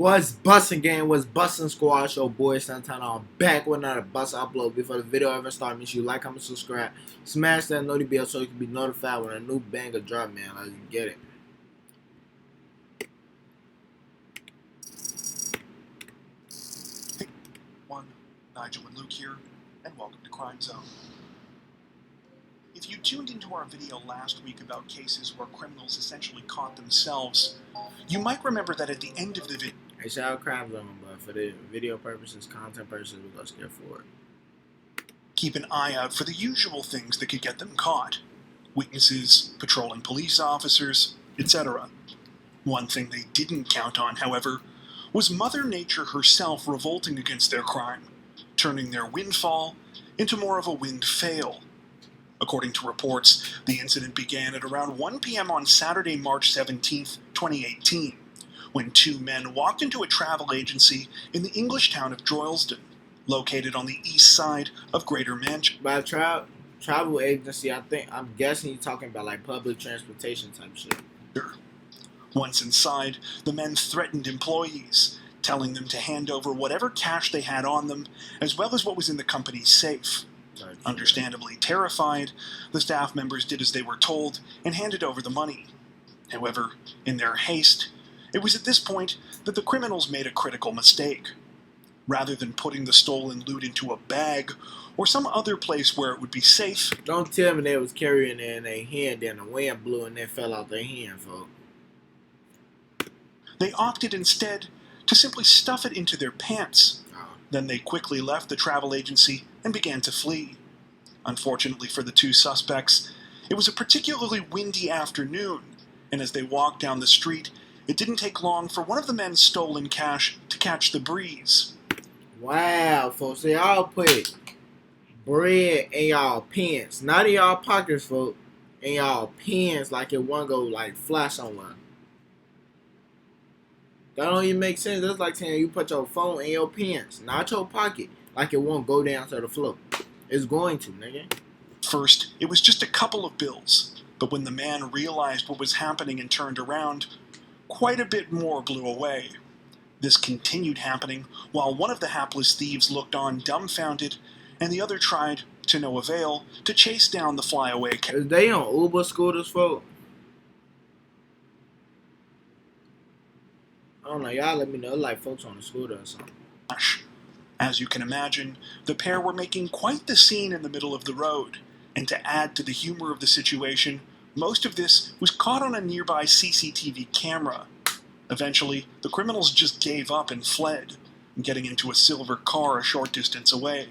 What's bustin' gang? What's bustin' squad? Your boy Santana. I'm back with another bust upload. Before the video ever starts, make sure you like, comment, subscribe, smash that notification bell so you can be notified when a new banger drop, man. Let's get it. Hey, one, Nigel and Luke here, and welcome to Crime Zone. If you tuned into our video last week about cases where criminals essentially caught themselves, you might remember that at the end of the video, Hey, shout out Crime Zone, but for the video purposes, content purposes, we're gonna skip forward. keep an eye out for the usual things that could get them caught. Witnesses, patrolling police officers, etc. One thing they didn't count on, however, was Mother Nature herself revolting against their crime, turning their windfall into more of a wind-fail. According to reports, the incident began at around 1 p.m. on Saturday, March 17, 2018, when two men walked into a travel agency in the English town of Droylsden, located on the east side of Greater Manchester. By travel agency, I'm guessing you're talking about like public transportation type shit. Once inside, the men threatened employees, telling them to hand over whatever cash they had on them, as well as what was in the company's safe. Understandably terrified, the staff members did as they were told and handed over the money. However, in their haste, it was at this point that the criminals made a critical mistake. Rather than putting the stolen loot into a bag or some other place where it would be safe, Don't tell me they was carrying it in their hand, then the wind blew and it fell out their hand, folks. they opted instead to simply stuff it into their pants. Oh. Then they quickly left the travel agency and began to flee. Unfortunately for the two suspects, it was a particularly windy afternoon, and as they walked down the street, it didn't take long for one of the men's stolen cash to catch the breeze. Wow, folks, they all put bread in y'all pants, not in y'all pockets, folks. In y'all pants, like it won't go like fly somewhere. That don't even make sense. That's like saying you put your phone in your pants, not your pocket, like it won't go down to the floor. It's going to, nigga. First, it was just a couple of bills, but when the man realized what was happening and turned around, quite a bit more blew away. This continued happening while one of the hapless thieves looked on dumbfounded, and the other tried, to no avail, to chase down the flyaway cash. Is they on Uber scooters, folks? I don't know. Y'all let me know. Like folks on the scooter or something. As you can imagine, the pair were making quite the scene in the middle of the road, and to add to the humor of the situation, most of this was caught on a nearby CCTV camera. Eventually, the criminals just gave up and fled, getting into a silver car a short distance away.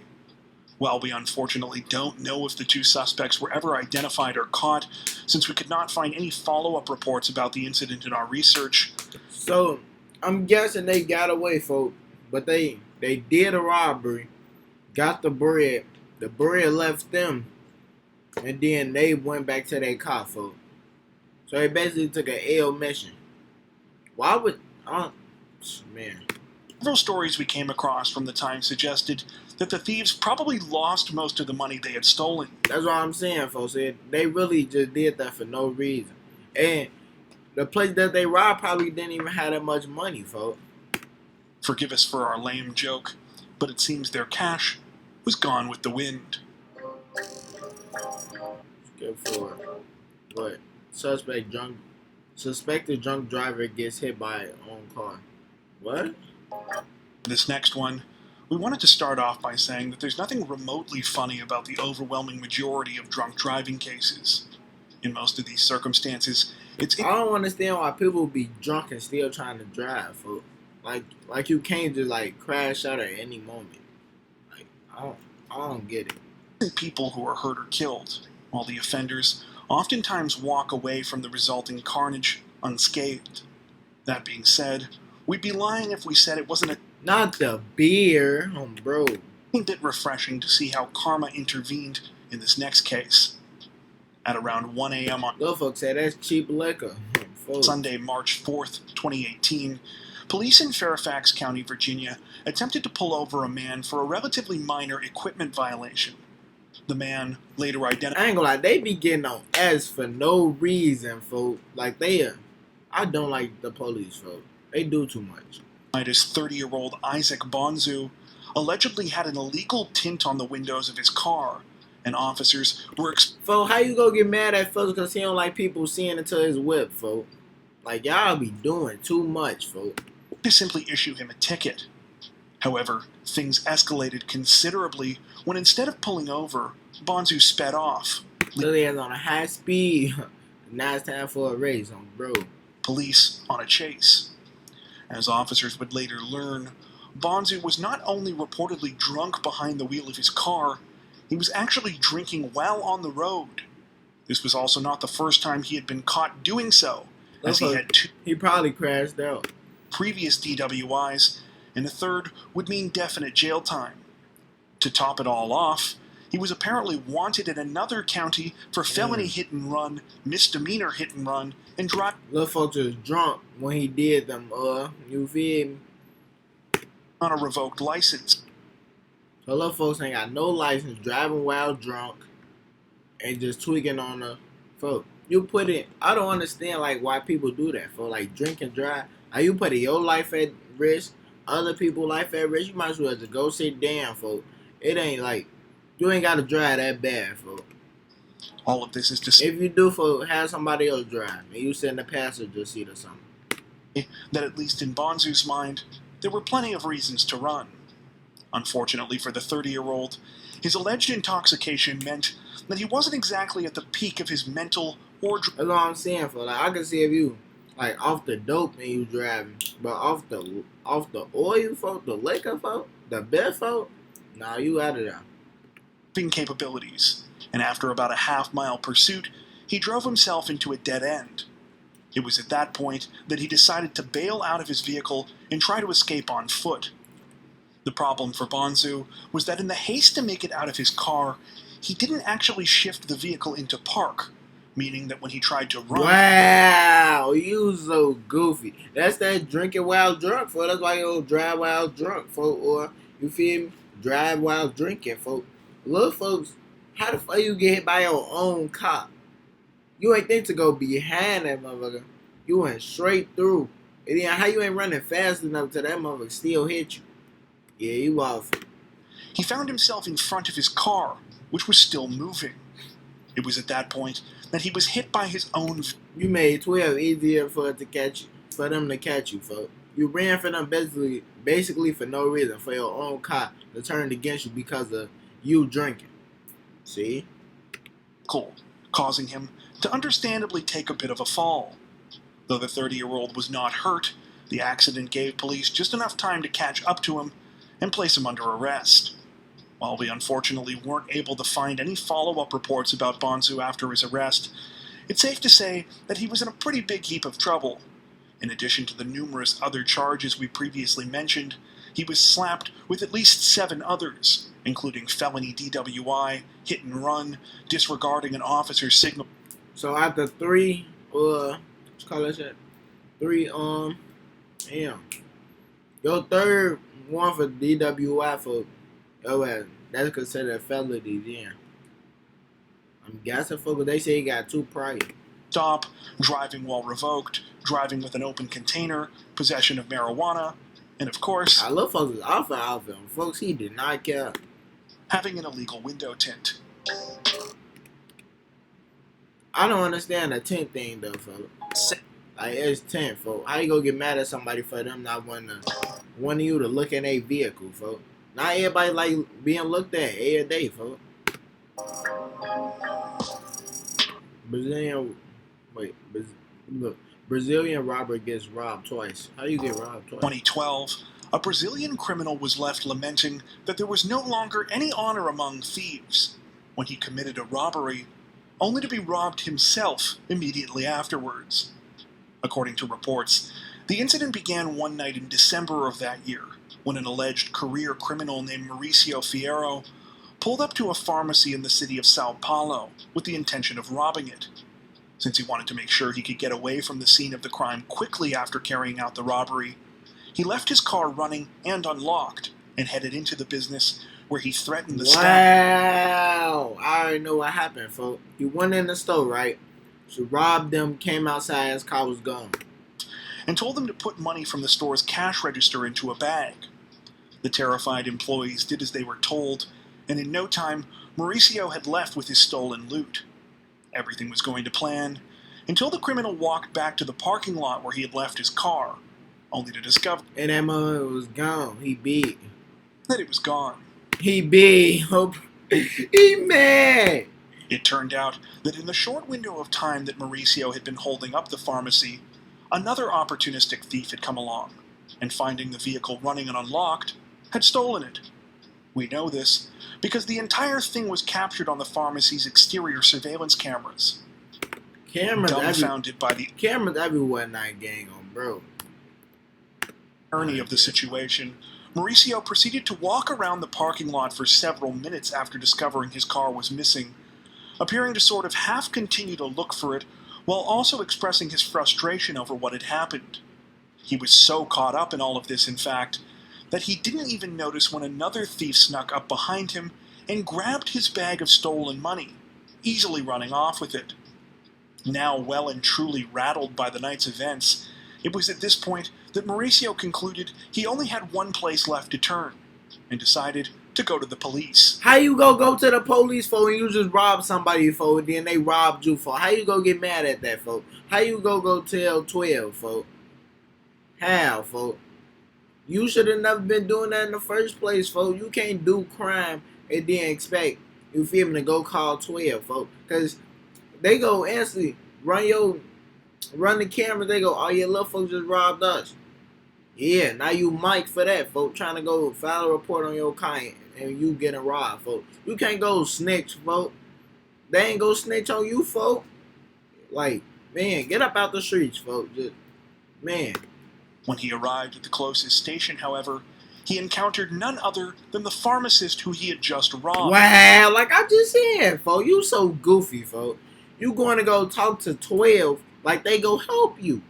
While we unfortunately don't know if the two suspects were ever identified or caught, since we could not find any follow-up reports about the incident in our research. So, I'm guessing they got away, folks. But they did a robbery, got the bread left them, and then they went back to their car, folks. So they basically took an L mission. Why would, man. Several stories we came across from the time suggested that the thieves probably lost most of the money they had stolen. That's what I'm saying, folks. They really just did that for no reason. And the place that they robbed probably didn't even have that much money, folks. Forgive us for our lame joke, but it seems their cash was gone with the wind. Good for what? Suspected drunk driver gets hit by own car. What? This next one, we wanted to start off by saying that there's nothing remotely funny about the overwhelming majority of drunk driving cases. In most of these circumstances, I don't understand why people be drunk and still trying to drive, folks. Like you can't just like crash out at any moment. Like I don't get it. People who are hurt or killed, while the offenders oftentimes walk away from the resulting carnage unscathed. That being said, we'd be lying if we said it wasn't Not the beer, bro. a bit refreshing to see how karma intervened in this next case. At around 1 a.m. on Little folks say that's cheap liquor. Sunday, March 4th, 2018, police in Fairfax County, Virginia, attempted to pull over a man for a relatively minor equipment violation. The man, later identified... I ain't gonna lie, they be getting on S for no reason, folks. Like I don't like the police, folks. They do too much. His 30-year-old Isaac Bonzu allegedly had an illegal tint on the windows of his car, and officers were Folks, how you gonna get mad at folks because he don't like people seeing into his whip, folks? Like, y'all be doing too much, folks. to simply issue him a ticket. However, things escalated considerably when instead of pulling over, Bonzu sped off. Lily is on a high speed. Now it's time for a race on bro. Police on a chase. As officers would later learn, Bonzu was not only reportedly drunk behind the wheel of his car, he was actually drinking while on the road. This was also not the first time he had been caught doing so, as he had two He probably crashed out. previous DWIs, and a third would mean definite jail time. To top it all off, he was apparently wanted in another county for felony hit and run, misdemeanor hit and run, and driving Little folks was drunk when he did them, you feel me? on a revoked license. So little folks ain't got no license, driving while drunk, and just tweaking on the folk. You put it, I don't understand like why people do that, for like drink and drive. Are you putting your life at risk, other people's life at risk? You might as well just go sit down, folk. It ain't like, you ain't gotta drive that bad, folk. All of this is to say If you do, folk, have somebody else drive, and you sit in the passenger seat or something. that at least in Bonzu's mind, there were plenty of reasons to run. Unfortunately for the 30-year-old, his alleged intoxication meant that he wasn't exactly at the peak of his mental or That's all I'm saying, for like I can see if you like off the dope and you driving, but off the oil, folk, the liquor, folk, the beer, folk, nah, you out of there. driving capabilities, and after about a half-mile pursuit, he drove himself into a dead end. It was at that point that he decided to bail out of his vehicle and try to escape on foot. The problem for Bonzu was that in the haste to make it out of his car, he didn't actually shift the vehicle into park, meaning that when he tried to run... Wow, you so goofy. That's that drinking while drunk, folks. That's why you don't drive while drunk, folks. Or, you feel me? Drive while drinking, folks. Look, folks, how the fuck you get hit by your own cop? You ain't think to go behind that motherfucker. You went straight through. And then how you ain't running fast enough to that motherfucker still hit you? Yeah, you off. He found himself in front of his car, which was still moving. It was at that point that he was hit by his own... You made 12 easier for them to catch you, folks. You ran for them basically for no reason, for your own car to turn against you because of you drinking. See? Causing him to understandably take a bit of a fall. Though the 30-year-old was not hurt, the accident gave police just enough time to catch up to him and place him under arrest. While we unfortunately weren't able to find any follow-up reports about Bonzu after his arrest, it's safe to say that he was in a pretty big heap of trouble. In addition to the numerous other charges we previously mentioned, he was slapped with at least 7 others, including felony DWI, hit and run, disregarding an officer's signal. So after 3, your third one for DWI for, that's considered a felony then. I'm guessing, folks, they say he got 2 prior. Stop, driving while revoked, driving with an open container, possession of marijuana, and of course... I love folks off of him. Folks, he did not care. Having an illegal window tint. I don't understand the tint thing, though, folks. Like, it's tint, folks. How you gonna get mad at somebody for them not wanting you to look in a vehicle, folks? Not everybody like being looked at every day, folks. Brazilian robber gets robbed twice. How you get robbed twice? 2012, a Brazilian criminal was left lamenting that there was no longer any honor among thieves when he committed a robbery, only to be robbed himself immediately afterwards. According to reports, the incident began one night in December of that year, when an alleged career criminal named Mauricio Fierro pulled up to a pharmacy in the city of Sao Paulo with the intention of robbing it. Since he wanted to make sure he could get away from the scene of the crime quickly after carrying out the robbery, he left his car running and unlocked and headed into the business where he threatened the staff. Wow! I already know what happened, folks. He went in the store, right? So robbed them, came outside, his car was gone. and told them to put money from the store's cash register into a bag. The terrified employees did as they were told, and in no time, Mauricio had left with his stolen loot. Everything was going to plan, until the criminal walked back to the parking lot where he had left his car, only to discover And that mother was gone. He big. that it was gone. He big. He mad. It turned out that in the short window of time that Mauricio had been holding up the pharmacy, another opportunistic thief had come along, and finding the vehicle running and unlocked, had stolen it. We know this because the entire thing was captured on the pharmacy's exterior surveillance cameras. Dumbfounded by the cameras everywhere night gang on, bro. irony of the situation, Mauricio proceeded to walk around the parking lot for several minutes after discovering his car was missing, appearing to sort of half continue to look for it while also expressing his frustration over what had happened. He was so caught up in all of this, in fact, that he didn't even notice when another thief snuck up behind him and grabbed his bag of stolen money, easily running off with it. Now well and truly rattled by the night's events, it was at this point that Mauricio concluded he only had one place left to turn, and decided to go to the police. How you go to the police for and you just robbed somebody for, and then they robbed you for? How you go get mad at that, folks? How you go tell 12, folks? How, folks? You should have never been doing that in the first place, folks. You can't do crime and then expect, you feel me, to go call 12, folks. Because they go instantly run the camera, they go, oh yeah, little folks just robbed us. Yeah, now you Mike for that, folks, trying to go file a report on your client and you getting robbed, folks. You can't go snitch, folks. They ain't go snitch on you, folks. Like, man, get up out the streets, folks. Just, man. When he arrived at the closest station, however, he encountered none other than the pharmacist who he had just robbed. Wow, like I just said, folks, you so goofy, folks. You going to go talk to 12 like they go help you.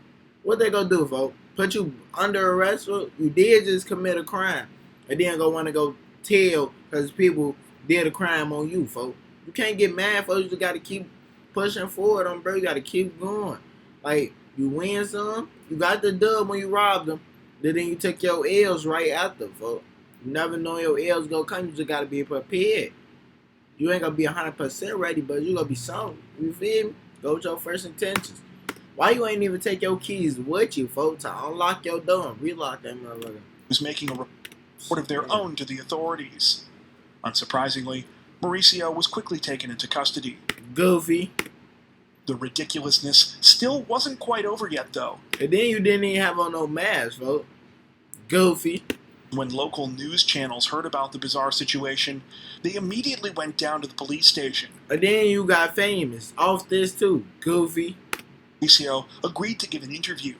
What they gonna do, folks? Put you under arrest? Folks? You did just commit a crime. And then go want to go tell because people did a crime on you, folks. You can't get mad, folks. You just got to keep pushing forward on, bro. You got to keep going. Like, you win some, you got the dub when you robbed them. Then you took your L's right after, folks. You never know your L's gonna come. You just got to be prepared. You ain't gonna be 100% ready, but you gonna be something. You feel me? Go with your first intentions. Why you ain't even take your keys with you, folks, to unlock your door and relock that motherfucker? Was making a report of their own to the authorities. Unsurprisingly, Mauricio was quickly taken into custody. Goofy. The ridiculousness still wasn't quite over yet, though. And then you didn't even have on no mask, folks. Goofy. When local news channels heard about the bizarre situation, they immediately went down to the police station. And then you got famous. Off this too. Goofy. Mauricio agreed to give an interview.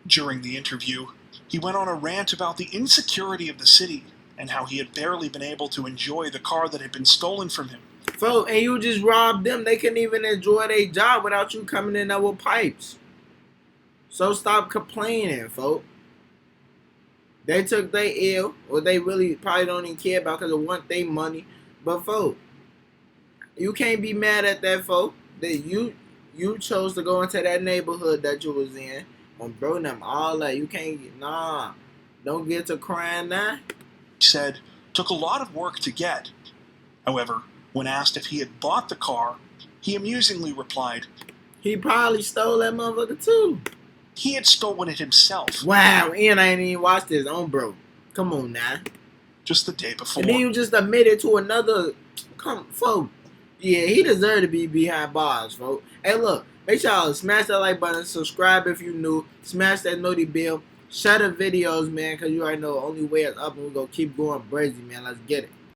During the interview, he went on a rant about the insecurity of the city and how he had barely been able to enjoy the car that had been stolen from him. Folks, and you just robbed them. They couldn't even enjoy their job without you coming in there with pipes. So stop complaining, folks. They took their L, or they really probably don't even care about because they want their money. But, folks, you can't be mad at that, folks. That you chose to go into that neighborhood that you was in. On bro them, all that. You can't get, nah. Don't get to crying now. He said, took a lot of work to get. However, when asked if he had bought the car, he amusingly replied, he probably stole that motherfucker too. He had stolen it himself. Wow, and I ain't even watched this on, bro. Come on now. Just the day before. And then you just admitted to another. Come, folks. Yeah, he deserved to be behind bars, folks. Hey, look. Make sure y'all smash that like button. Subscribe if you new. Smash that noti bell. Share the videos, man, because you already know the only way is up and we're going to keep going crazy, man. Let's get it.